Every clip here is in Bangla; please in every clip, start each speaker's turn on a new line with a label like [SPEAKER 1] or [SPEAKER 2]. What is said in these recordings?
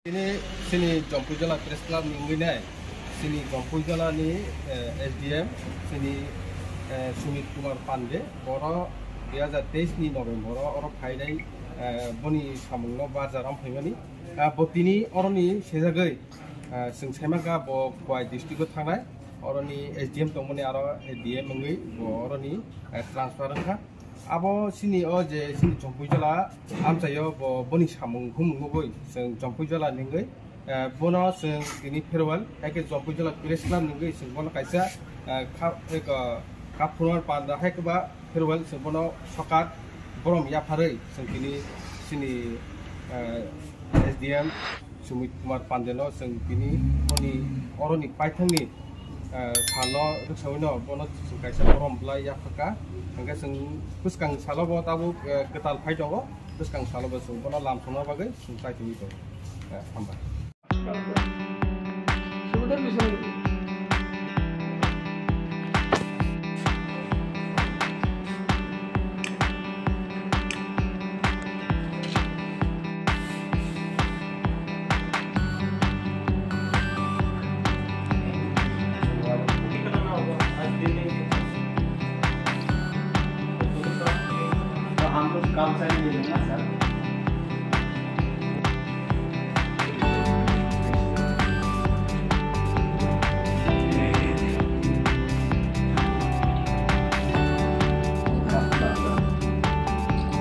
[SPEAKER 1] Ini sini Jompu Jala Press Club minggu ni, sini Jompu Jala ni SDM, sini Sumit Kumar Pande, boro 2023 ni November orang Friday boni samungno bazaram phengani, botini orang ni sejagai, sengsema ka bo kuai district thangai, orang ni SDM tongmoni aro SDM mengui, bo orang ni transfer ka. Abo sini je sini Jompu Jala am sayo boni samung humungoi seng Jompu Jala ningai bono seng ini farewell ke Jompu Jala Press Club ningai seng bono kaisa kapunar panda ba farewell seng bono sokat borom ya pharai seng kini sini SDM Sumit Kumar Pandeno seng kini boni oroni paithangni salo ruksawino bono kaisa borom blai ya phaka angka seng puskang salobo tabu ketal pai jongo puskang salobo seng bono lam sona bagai seng tai tumi to hamba sudah bisa काम साइन ले लेना सर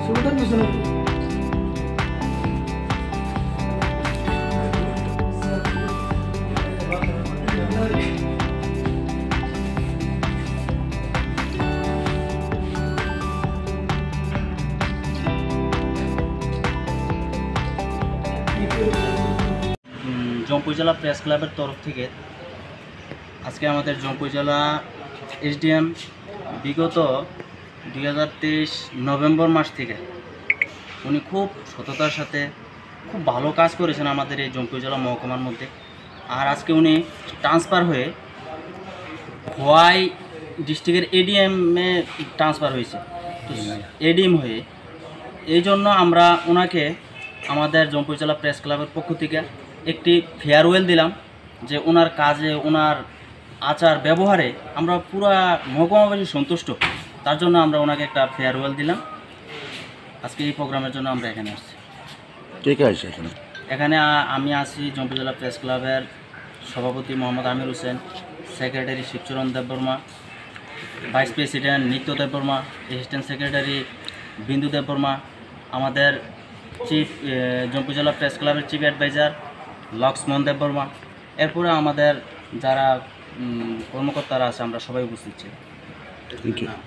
[SPEAKER 1] सुविधा भी सुनो জম্পু জেলা প্রেস ক্লাবের তরফ থেকে আজকে আমাদের জম্পু জেলা এসডিএম বিগত 2023 নভেম্বর মাস থেকে উনি খুব সততার সাথে খুব ভালো কাজ করেছেন আমাদের এই জম্পু জেলা মহকুমার মধ্যে। আর আজকে উনি ট্রান্সফার হয়ে খোয়াই ডিস্ট্রিক্টের এডিএমে ট্রান্সফার হয়েছে, এডিএম হয়ে এই জন্য আমরা ওনাকে আমাদের জম্পু জেলা প্রেস ক্লাবের পক্ষ থেকে একটি ফেয়ারওয়েল দিলাম যে ওনার কাজে ওনার আচার ব্যবহারে আমরা পুরা মহকুমাবাসী সন্তুষ্ট, তার জন্য আমরা ওনাকে একটা ফেয়ারওয়েল দিলাম। আজকে এই প্রোগ্রামের জন্য আমরা এখানে আসছি। কে কে আসছে এখানে? আমি আছি জম্পু জেলা প্রেস ক্লাবের সভাপতি Mohammad Amir Hossain, secretary Shibcharan Debbarma, vice president Nitya Debbarma, assistant secretary বিন্দু দেববর্মা, আমাদের চিফ জম্পু জেলা প্রেস ক্লাবের চিফ অ্যাডভাইজার লক্ষ্মণ দেববর্মা, এরপরে আমাদের যারা কর্মকর্তারা আছে আমরা সবাই উপস্থিত ছিলাম।